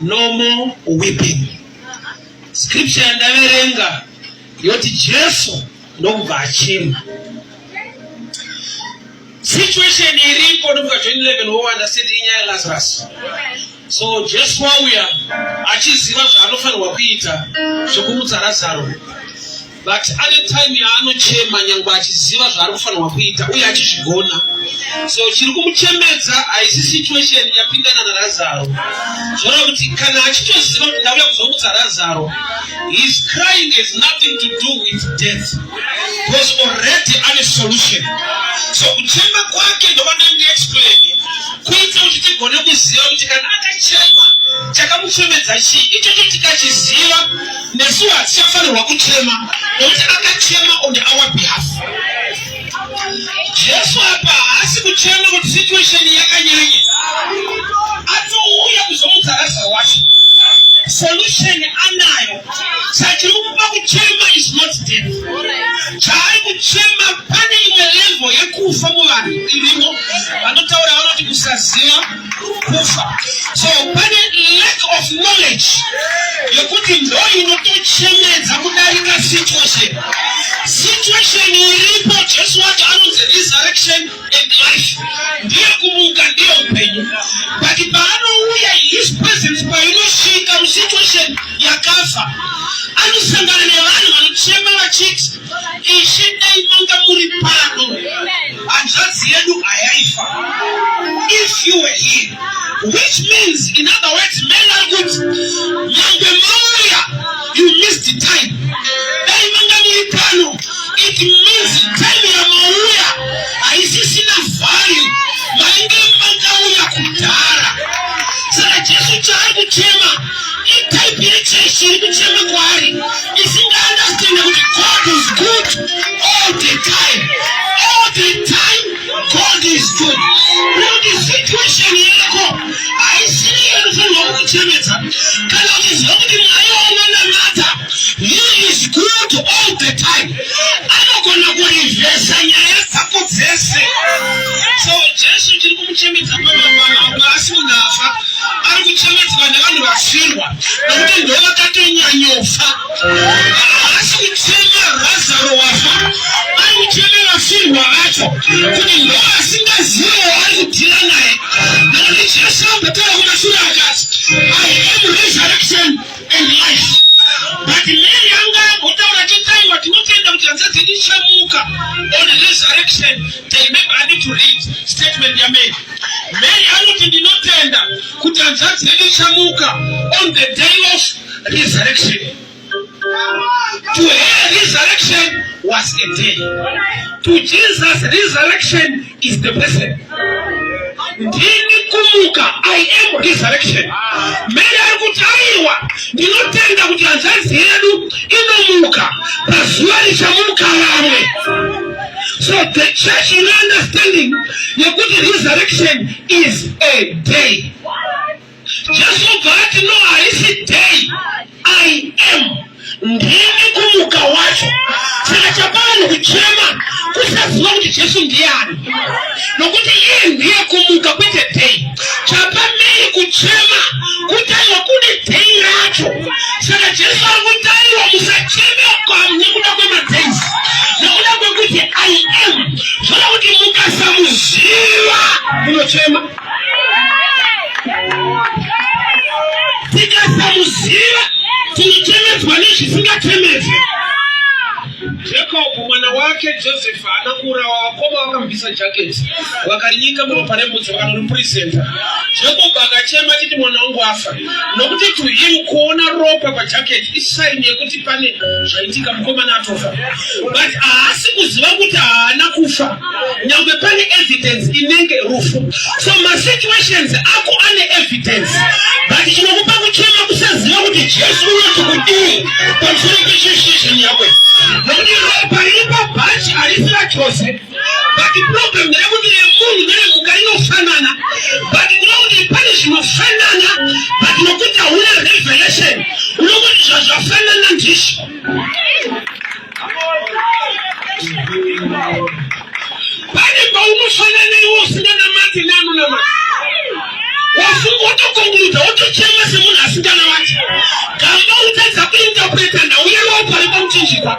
no more weeping. Scripture ndaverenga yoti Jesu ndokubva achema. Situation iripo ndobva John 11 wo understand inyaya Lazarus. So Jesu wauya achiziva zvaanofanirwa kuita zvokumutsa Lazaro. But any time yaanochema nyangwa achiziva zvaanofanirwa kuita uye achizvigona. So chiri kumuchemedza haisi situation yapindana naLazaro. Zvora kuti kana achitoziva kuti ndauya kuzomutsa Lazaro, his crying has nothing to do with death. Because already ane solution. So kuchema kwake ndo vandamboexplain kuita kuti tigone kuziva kuti kana akachema chakamuchemedza chii. Ichocho tikachiziva nesu hatichafanirwa kuchema nokuti akachema on our behalf. Jesu apa haasi kuchema kuti situation yakanyanya, atouya kuzomutsa Lazaro wacho. Solution anayo. Sachiri kumupa kuchema is not death. Chaari kuchema pane imwe level yekufa muvanhu irimo. Vanotaura vanoti kusaziva kufa. So pane lack of knowledge yekuti ndo inotochemedza kudarika situation. Situation iripo Jesu wacho anonzi resurrection and life. Ndiye kumuka ndiye upenyu. But paanouya his presence painosvika musituation yakafa, anosangana nevanhu vanochema vachiti Ishe dai manga muri pano, hanzvadzi yedu hayaifa. If you were here, which means in other words men are good. Nyangwe mauya, you missed the time. Dai manga muri pano, it means time ya mauya haisi sina value. Mainge mangauya kudhara. Saka Jesu chaari kuchema type iri kuchema kwaari isinga understand kuti God is good all the time. All the time God is good. Kuti situation yako haisi inofanirwa kukuchemedza. Kana uchiziva kuti Mwari waunonamata he is good all the time, anogona kurivhesa nyaya dzako dzese. So Jesu chiri kumuchemedza pamama asi munhu afa ari kuchemedzwa nevanhu vafirwa nokuti ndo vakatonyanyofha. Haasi kuchema Lazaro wafa, ari kuchema vafirwa vacho kuti ndo vasingazivi waari kudhira naye. Nokuti Jesu akataura kumashure akati I am resurrection and life. But Mary anga ambotaura chitaiwa tinotenda kuti hanza dzichamuka on resurrection. Remember, I need to read statement ya Mary. Mary anoti ndinotenda kuti hanza dzichamuka on the day of resurrection. To her resurrection was a day. To Jesus resurrection is the person. Ndini kumuka, I am resurrection. Mary arikutairwa ndinotenda kuti hanzvadzi yedu inomuka pazuva richamuka vamwe. So the church in understanding yekuti resurrection is a day. Jesu gati no haisi day, I am. Ndini kumuka wacho. Saka chapani kuchema kusaziva kuti Jesu ndiani. Nokuti iye ndiye kumuka kwete day. Chapamiri kuchema kutaiwa kune day racho. Saka Jesu akutaiwa musacheme kwa nekuda kwemadays. Nekuda kwekuti I am. Zvoda kuti mukasamuziva munochema. Tikasamuziva tinochemedzwa nezvisingatemedzi. Jacob mwana wake Joseph anakura, wakoma wakamubvisa jaketi wakarinyika muropa rebvudzi vakanoripurizenta. Jacob akachema titi mwana wangu afa, nokuti to him kuona ropa pajaketi isaini yekuti pane zvaitika mukomana atofa. But haasi kuziva kuti haana kufa, nyangwe pane evidence inenge rufu. So masituations ako ane evidence, but chinokupa kuchema kusaziva kuti Jesu unoti kudii pamusoro pechishishini yakwe. Nokuti ropa riripa bhachi harisira chose, but the problem ndeyekuti remunhu neremuka rinofanana, but ndinokuti pane zvinofanana, but nokuti hauna revelation unokuti zvazvafanana ndizvo. Pane paunofanana iwo usinganamati neanonamata. Wafunga wotokonguridza wotochema semunhu rikachinjikwa.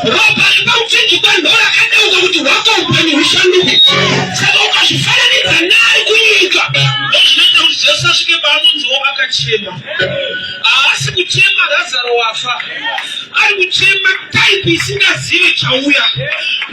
Ropa rikauchinjikwa ndorakadeuka kuti wako upenyu hushanduke. Saka ukazvifananidza naye kunyika. Ndozvinoita kuti Jesu asvike paanonziwo akachema. Haasi kuchema Lazaro wafa. Ari kuchema type isingazivi chauya.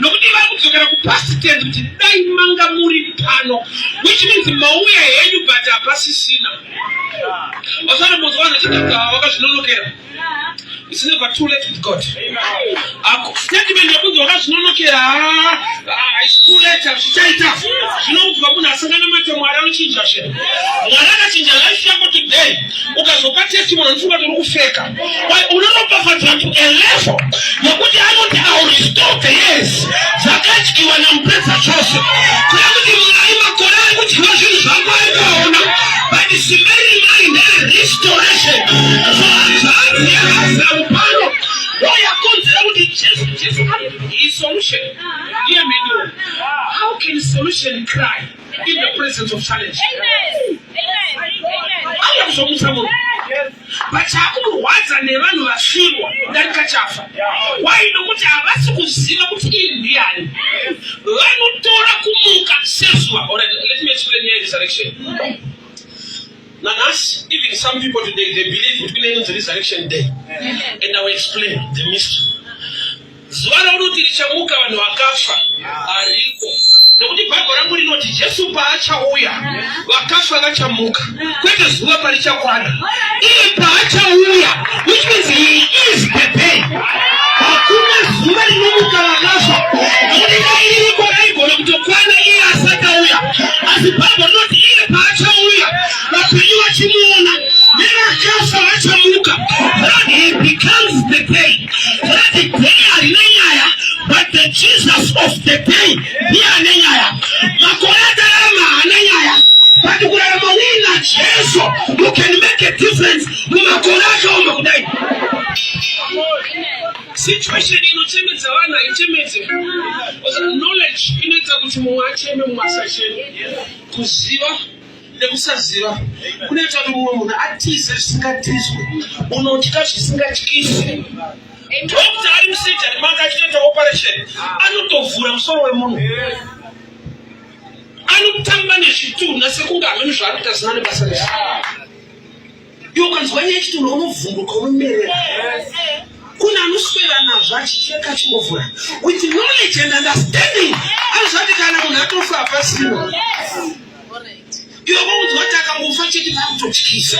Nokuti vari kudzokera kupast tense kuti dai manga muri pano. Which means mauya henyu but hapasisina. Wasana mozwana chitaka wakazvinonokera. It's never too late with God. Statement yakunzi wakazvinonokera. It's too late zvichaita. Zvinonzwa munhu asangana macho Mwari anochinja shena. Mwari akachinja life yako today. Ukazopa testimony unofunga kuti uri kufeka. Unoropafadzwa to a level yokuti anoti I will restore the years dzakadyiwa namupedza chose. Kuya kuti Mwari makore ari kudyiwa zvinhu zvako aikaona. But it's very mind restoration. So hanzi yaHazaro pano yakonzera kuti Jesu is solution. Hear me now. How can solution cry in the presence of challenge? Amen. Vachakurwadza nevanhu vafirwa kudarika chafa. Why? Nokuti havasi kuziva kuti iyi ndiani. Vanotora kumuka sezuva. Alright, let me explain here resurrection. Nanas, even some people today, they believe in the resurrection day. And I will explain the mystery. Zuva raunoti richamuka vanhu vakafa hariko. Nokuti Bhaibheri rangu rinoti Jesu paachauya vakafa vachamuka. Kwete zuva parichakwana. Iye paachauya, which means he is the day. Hakuna zuva rinomuka vakafa. Nokuti dai ririko raigona kutokwana iye asati auya. Asi Bhaibheri rinoti iye paachauya vapenyu vachimuona nevakafa vachamuka. That he becomes the day. That the day harina nyaya, but the Jesus of the day ndiye ane nyaya. Makore atarama hana nyaya, but kurarama wina Jesu who can make a difference mumakore akaoma kudai. Situation inochemedza vanhu haichemedze. Knowledge inoita kuti mumwe acheme mumwe asacheme. Kuziva nekusaziva kunoita kuti mumwe munhu atize zvisingatizwe, unotya zvisingatyise. Dokta ari musejari manga achitoita operation anotovhura musoro wemunhu, anotamba nezvitunha sekunge hamene zvaanoita zina nebasa rese. Iwe ukanzwa nyaya yechitunha unovhunduka, unomerera. Kuna anoswera nazvo achicheka achingovhura. With knowledge and understanding anozvati kana munhu atofa hapasina. Iwe vaunzwa kuti akangofa chete vakutotyisa.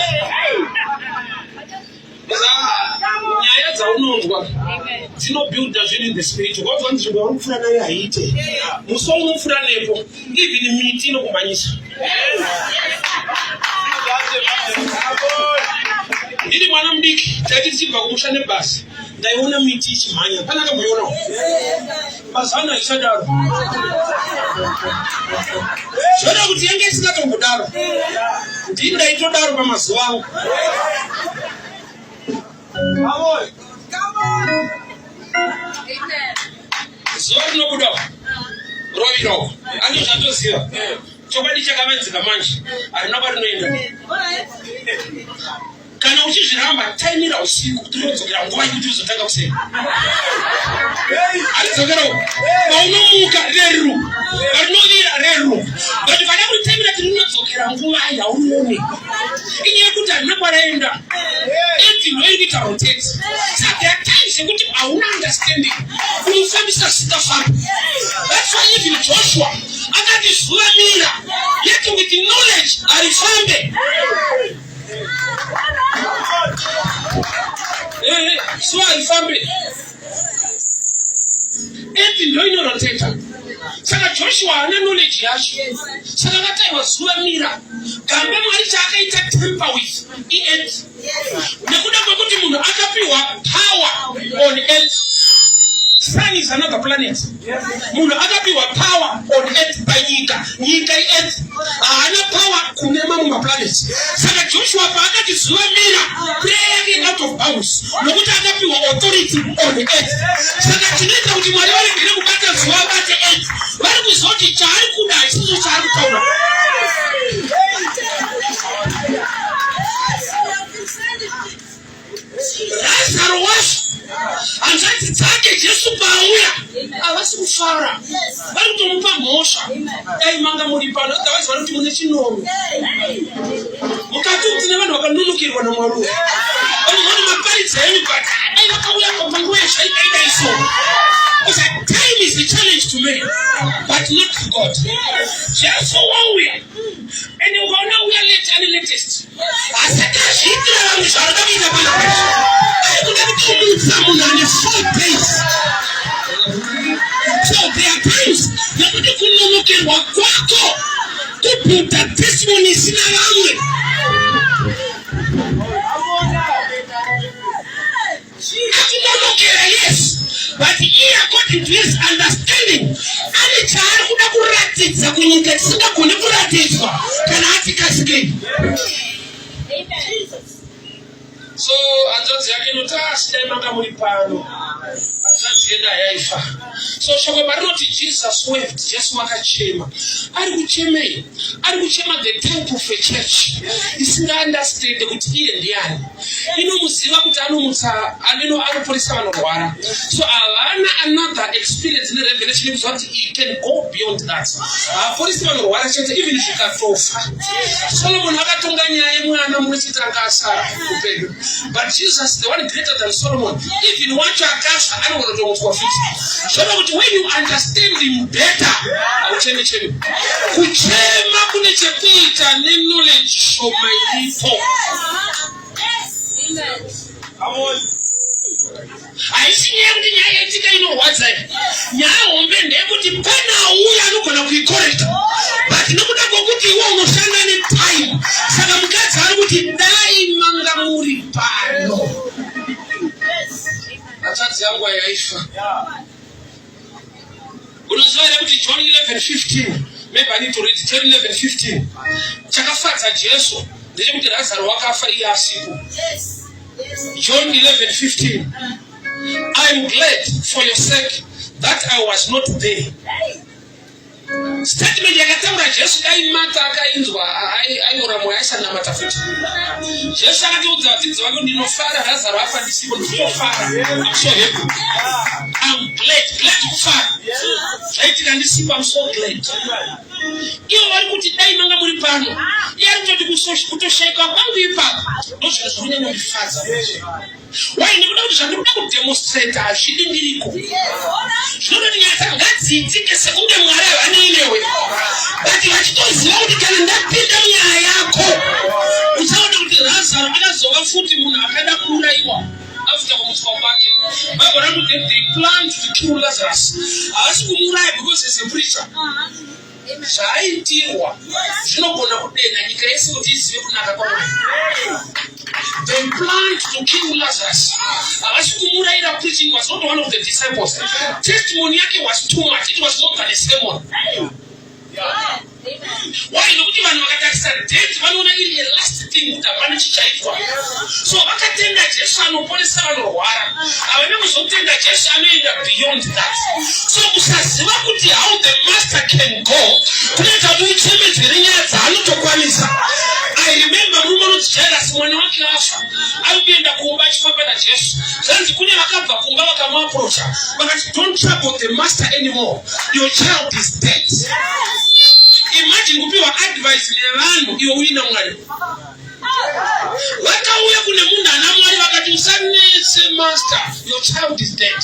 Nyaya dzaunonzwa dzinobuilda zvinhu in the spirit. Ukanzwa nzvimbo yaunofura nayo haiite, muso unofura nepo, even miti inokumhanyisa. Ndiri mwana mudiki taiti tichibva kumusha nebhasi, ndaiona miti ichimhanya. Pana akamboionawo mazana ichadaro. Zvoda kuti yange isingatombodaro, ndini ndaitodaro pamazuva angu. Zuva rinobudawo rovirawo, andi zvatoziva chokwadi chakavanzika manje harina kwarinoenda. Kana uchizviramba taimira usiku kuti unodzokera nguva yekuti uzotanga kuseka. Haridzokerawo paunomuka reru, parinovira reru, but vada kutaimira kuti unodzokera nguva yaunone. Inyaya yekuti harina kwaraenda, eti noirikuita rotate. Saka there are times yekuti hauna understanding, unofambisa zvisingafamba. That's why even Joshua akati zuva mira, yet with knowledge harifambe. Zuva harifambe. Eti ndo inoroteta. Saka Joshua hana knowledge yacho. Saka akataiwa zuva mira, gambe Mwari chaakaita temper with it. Nekuda kwekuti munhu akapiwa power on earth. Sun is another planet. Munhu akapiwa power on earth by nyika earth. Haana power kunema mumwe planet. Saka Joshua paakati zuva mira, praying out of bounds. Nokuti akapiwa authority on earth. Saka chinoita kuti Mwari varegere kubata zuva bate earth. Vari kuzoti chaari kuda isizo chaari kutaura. Lazaro wacho hanzvadzi dzake Jesu pauya havasi kufara, vari kutomupa mhosva. Dai manga muri pano otherwise vari kuti mune chinono. Mukati umu tine vanhu vakanonokirwa naMwari. Vanogona maparidza enyu but dai vakauya panguva yezvaikaidai so. Because time is the challenge to me, but not to God. Jesu wauya ende ukaona uya late and latest asakazviitira vanhu zvaroda kuita pana Jesu. Ari kuda kutomutsa munhu ane 4 days. So there are times nekuti kunonokerwa kwako kubhuta testimony isina vamwe. Akunonokera yes, but he according to his understanding ane chaari kuda kuratidza kunyika tisingagone kuratidzwa kana atikasike. So hanzvadzi yake inoti asidai manga muri pano, hanzvadzi yenda yaifa. So shoko marinoti Jesus wept, Jesu wakachema. Ari kuchemei? Ari kuchema the type of a church isinga understand kuti iye ndiani. Inomuziva kuti anomutsa anoporesa vanorwara. So havana another experience ne revelation kuzva kuti he can go beyond that. Haporesi vanorwara chete even zvikatofa. Solomon akatonga nyaya yemwana mumwe chete akasara upenyu. But Jesus, the one greater than Solomon, even wacho akafa anogona kutomutswa futi. Shoma kuti when you understand him better, auchemi chemi. Kuchema kune chekuita knowledge shoma ilipo. Haisi nyaya kuti nyaya yaitika inorwadza. Nyaya hombe ndeyekuti pana uya anogona kuikoreka. But nokuda kwokuti iwe unoshanda netime. Saka mukadzi ari kuti dai manga muri pano. Hanzvadzi yangu yaifa. Unoziva here kuti John 11:15. Maybe I need to read John 11:15. Chakafadza Jesu ndechekuti Lazaro wakafa iye asipo. John 11:15. I am glad for your sake that I was not there. Statement yakataura Jesu dai Martha akainzwa aiora mweya aisanamata futi. Jesu akatiudza vadzidzi vake ndinofara Lazaro afa ndisipo ndinofara. I'm so happy. I'm glad kufara. Zvaitika ndisipo, I'm so glad. Ivo vari kuti dai manga muri pano. Iye ari kutoti kutoshaika kwangu ipapo ndozvino zvinonyanya kundifadza. Why nekuda kuti zvandinoda kudemonstrate hazvidi ndiriko. Zvinodoti nyaya ngadziitike sekunge Mwari havane inewe. But vachitoziva kuti kana ndapinda munyaya yako uchaona kuti Lazaro akazova futi munhu akada kuurayiwa after kumutswa kwake. Bible ranoti they planned to kill Lazarus. Havasi kumuuraya because he's a preacher. Zvaitirwa zvinogona kudenga nyika yese kuti izive kunaka kwaMwari. They planned to kill Lazarus. Havasi kumurayira preaching was not one of the disciples. Testimony yake was too much. It was not the sermon. Why nokuti vanhu vakatarisa death vanoona iri the last thing kuti hapana chichaitwa. So vakatenda Jesu anoponesa vanorwara. Havana kuzotenda Jesu anoenda beyond that. So kusaziva kuti how the master can go kunoita kuti uchemedzere nyaya dzaanotokwanisa. I remember murume anonzi Jairus mwana wake afa. Ari kuenda kumba achifamba naJesu. Zvanzi kune vakabva kumba vakamuaprocha. Vakati don't trouble the master anymore. Your child is dead. Imagine kupiwa advice nevanhu iwe uina Mwari. Vakauya kune munhu ana Mwari vakati usanetse master, your child is dead.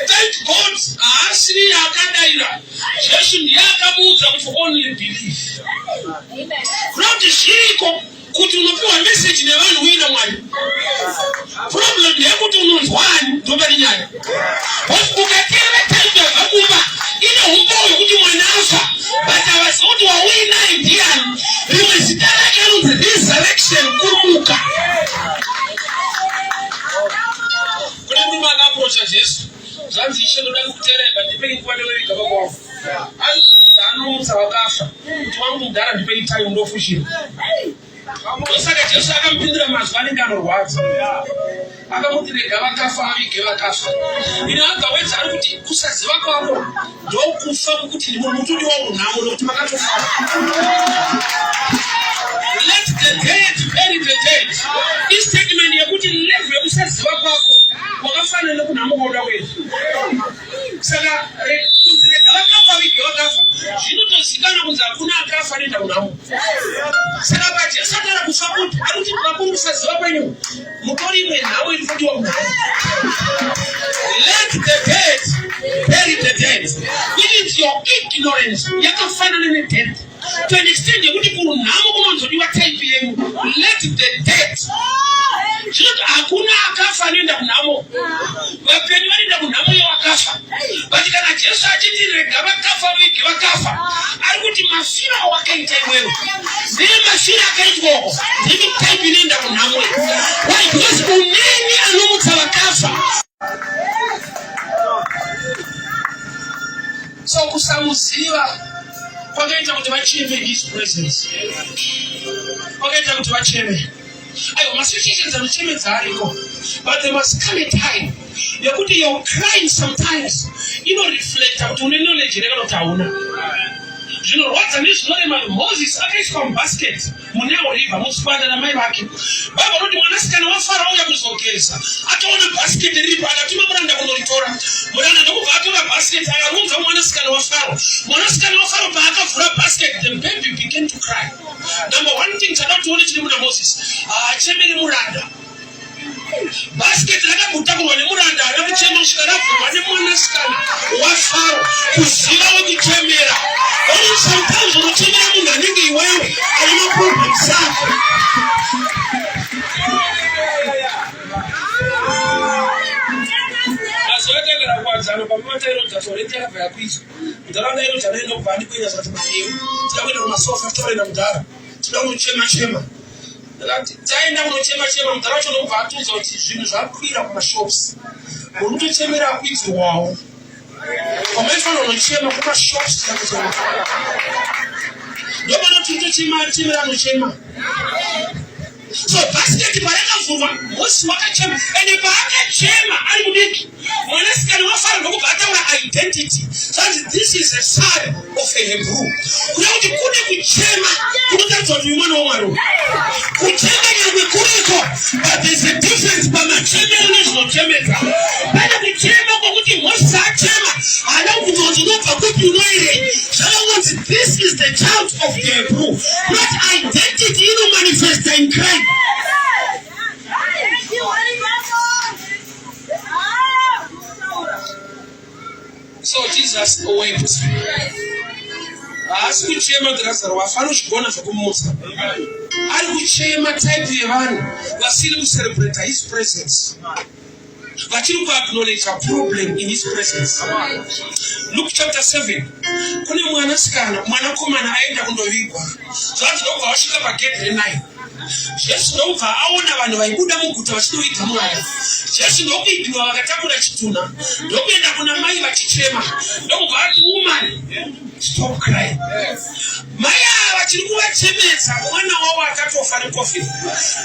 Thank God haasiri akadaira. Jesu ndiye akamuudza kuti only believe. Kuti zviriko kuti unopiwa message nevanhu uina Mwari. Problem ndeyekuti unonzwani ndopari nyaya. Ukatera time yavakumba ine umboo yokuti mwana afa. But havazoti wauina ndiani. Rimwe zita rake anonzi resurrection kumuka. Kune murume akaapproacha Jesu. Zvanzi Ishe ndoda kukutereka ndipei nguva neweika kwako. Anomutsa vakafa. Kuti wangu mudhara ndipei time ndofushira. Saka Jesu akamupindura mazuva anenge anorwadza. Akamuti rega vakafa avige vakafa. In other words ari kuti kusaziva kwako ndokufa kuti mutudi waunhamo nokuti makatofa. Let the dead bury the dead. This statement yekuti level yekusaziva kwako wakafa akafana nekunhamukoda kwedu. Saka kunzirega vakafa vige vakafa. Zvinotozikanwa kunzi hakuna akafa nenda kunhamu. Saka pajesu atara kufa kuti arikuti vakuru kusaziva kwenyu mutori mwenhamo iri kudiwa kunhamu. Let the dead bury the dead. It is your ignorance yakafanana nedeath. To an extent yekuti kunhamo kunonzodiwa type yenyu. Let the dead. Zvinoti hakuna akafa nenda kunhamo. Vapenyu vanoenda kunhamo yevakafa. But kana Jesu achiti rega vakafa vige vakafa, ari kuti mafiro awakaita iwewe ndiye mafiro akaitwako ndimi type inoenda kunhamo. Why? Because uneni anomutsa vakafa. So kusamuziva kwakaita kuti vacheme his presence. Kwakaita kuti vacheme. Ayo masituations anochemedza ariko. But there must come a time yekuti your crying sometimes reflect kuti une knowledge reka kuti hauna. Zvinorwadza nezvinorema. Moses akaiswa mubasket muNile River mutsipanda namai vake. Baba vanoti mwanasikana wafara auya kuzogeza. Akaona basket riripo akatuma muranda kundoritora. Muranda ndokubva atora basket akarumudza mwanasikana wafara. Mwanasikana wafara paakavhura basket, the baby began to cry. Number one thing chada tione chiri muna Moses. Achemere muranda. Basket rakabutakurwa nemuranda akakuchema kusvika ravhurwa nemwanasikana wafaro kuziva wekuchemera. Only sometimes unochemera munhu anenge iwewe ari maproblems ako. Azovekegera kuwadzana pamata inoita toreti yakabva yakuizwa. Mundaraunda inoita naenda kubva andikuinya zvati maeu. Tida kuenda kumasofa toenda mudhara. Tida kunochema-chema. Taenda kunochema-chema mudhara wacho ndokubva atuudza kuti zvinhu zvakwira kumashops. Unotochemera akuidzirwawo. Pamaifanira unochema kumashops chakuchema. Ndopano tinotochemera anochema. So basket parakavhurwa Moses wakachema. Ende paakachema ari kudiki. Mwanasikana wafara ndokubva ataura identity. So this is a son of a Hebrew. Kuda kuti kune kuchema kunotaridza kuti mwana waMwari. Kuchema nyangwe kuriko, but there's a difference pamachemero nezvinochemedza. Pane kuchema kwokuti Moses achema haana kuti ndinobva kupi unoire. Zvakangonzi this is the child of the Hebrew. Not identity inomanifesta in Christ. So Jesus wept. Haasi kuchema Lazarus afana kuzvigona zvokumutsa. Ari kuchema type yevanhu vasiri kucelebrate his presence. Vachiri kuacknowledge a problem in his presence. Luke chapter 7. Kune mwanakomana aenda kundovigwa. Zvati ndokubva vasvika pagedhi re9. Jesu ndokubva aona vanhu vaibuda muguta vachinoviga mwana. Jesu ndokuigiwa vakatakura chitunha. Ndokuenda kuna mai vachichema. Ndokubva ati woman, stop crying. Mai ava vachiri kuvachemedza mwana wavo akatofa necovid.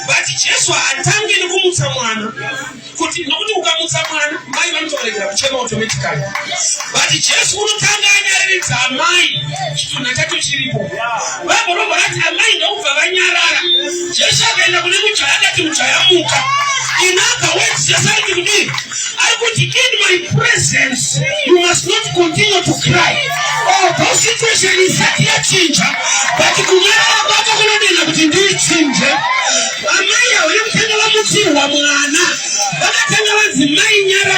But Jesu hatangi nekumutsa mwana. Nokuti ukamutsa mwana, mai vanotoregera kuchema automatically. But Jesu unotanga anyareredza amai chitunha chacho chiripo. Baba robva rati amai ndokubva vanyarara. Jesu akaenda kune mujaya akati mujaya muka. In other words, Jesu ari kudii? Ari kuti in my presence you must not continue to cry. Those situation isati yachinja, but kunyarara kwako kunodenda kuti ndichinje. Amai avo yekutanga vamutsirwa mwana. Vakatanga vadzimai nyarara